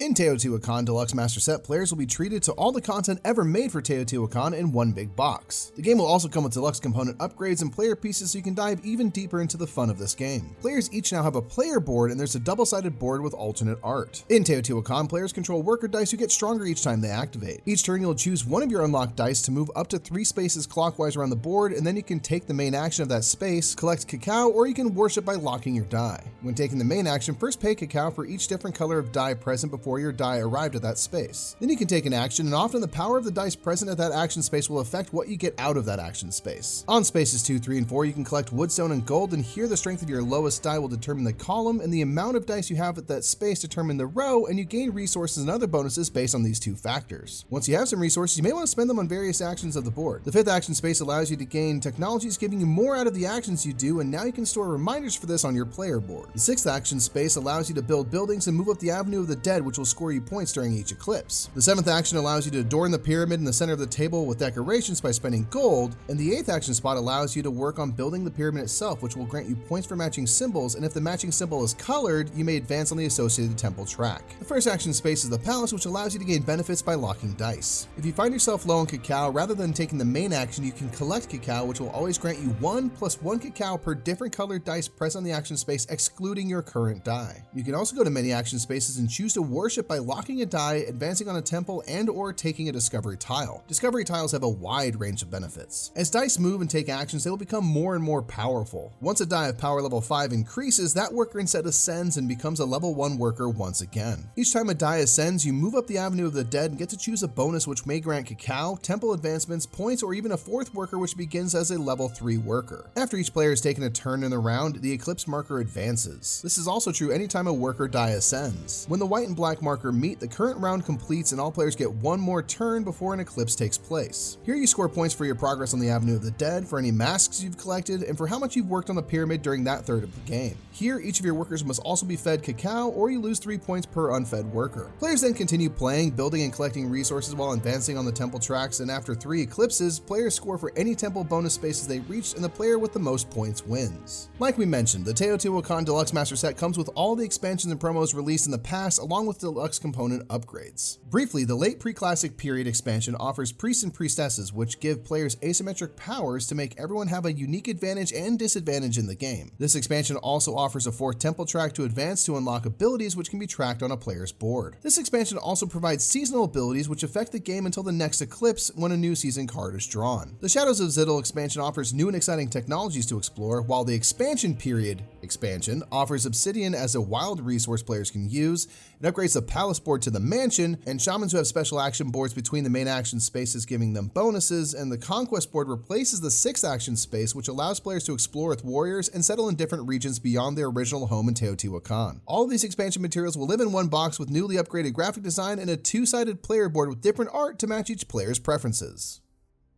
In Teotihuacan Deluxe Master Set, players will be treated to all the content ever made for Teotihuacan in one big box. The game will also come with deluxe component upgrades and player pieces so you can dive even deeper into the fun of this game. Players each now have a player board, and there's a double-sided board with alternate art. In Teotihuacan, players control worker dice who get stronger each time they activate. Each turn you'll choose one of your unlocked dice to move up to 3 spaces clockwise around the board, and then you can take the main action of that space, collect cacao, or you can worship by locking your die. When taking the main action, first pay cacao for each different color of die present before your die arrived at that space. Then you can take an action, and often the power of the dice present at that action space will affect what you get out of that action space. On spaces 2, 3, and 4, you can collect woodstone and gold, and here the strength of your lowest die will determine the column, and the amount of dice you have at that space determine the row, and you gain resources and other bonuses based on these two factors. Once you have some resources, you may want to spend them on various actions of the board. The 5th action space allows you to gain technologies, giving you more out of the actions you do, and now you can store reminders for this on your player board. The 6th action space allows you to build buildings and move up the Avenue of the Dead, which will score you points during each eclipse. The 7th action allows you to adorn the pyramid in the center of the table with decorations by spending gold, and the 8th action spot allows you to work on building the pyramid itself, which will grant you points for matching symbols, and if the matching symbol is colored, you may advance on the associated temple track. The 1st action space is the palace, which allows you to gain benefits by locking dice. If you find yourself low on cacao, rather than taking the main action, you can collect cacao, which will always grant you 1 + 1 cacao per different colored dice present on the action space, excluding your current die. You can also go to many action spaces and choose to worship by locking a die, advancing on a temple, and/or taking a discovery tile. Discovery tiles have a wide range of benefits. As dice move and take actions, they will become more and more powerful. Once a die of power level 5 increases, that worker instead ascends and becomes a level 1 worker once again. Each time a die ascends, you move up the Avenue of the Dead and get to choose a bonus which may grant cacao, temple advancements, points, or even a 4th worker which begins as a level 3 worker. After each player has taken a turn in the round, the eclipse marker advances. This is also true anytime a worker die ascends. When the white and black marker meet, the current round completes and all players get one more turn before an eclipse takes place. Here you score points for your progress on the Avenue of the Dead, for any masks you've collected, and for how much you've worked on the pyramid during that third of the game. Here, each of your workers must also be fed cacao, or you lose 3 points per unfed worker. Players then continue playing, building and collecting resources while advancing on the temple tracks, and after 3 eclipses, players score for any temple bonus spaces they reached, and the player with the most points wins. Like we mentioned, the Teotihuacan Deluxe Master Set comes with all the expansions and promos released in the past, along with deluxe component upgrades. Briefly, the late pre-classic period expansion offers priests and priestesses, which give players asymmetric powers to make everyone have a unique advantage and disadvantage in the game. This expansion also offers a 4th temple track to advance to unlock abilities which can be tracked on a player's board. This expansion also provides seasonal abilities which affect the game until the next eclipse, when a new season card is drawn. The Shadows of Xitl expansion offers new and exciting technologies to explore, while the expansion period expansion offers obsidian as a wild resource players can use. It upgrades the palace board to the mansion, and shamans who have special action boards between the main action spaces, giving them bonuses, and the conquest board replaces the 6th action space, which allows players to explore with warriors and settle in different regions beyond their original home in Teotihuacan. All of these expansion materials will live in one box with newly upgraded graphic design and a 2-sided player board with different art to match each player's preferences.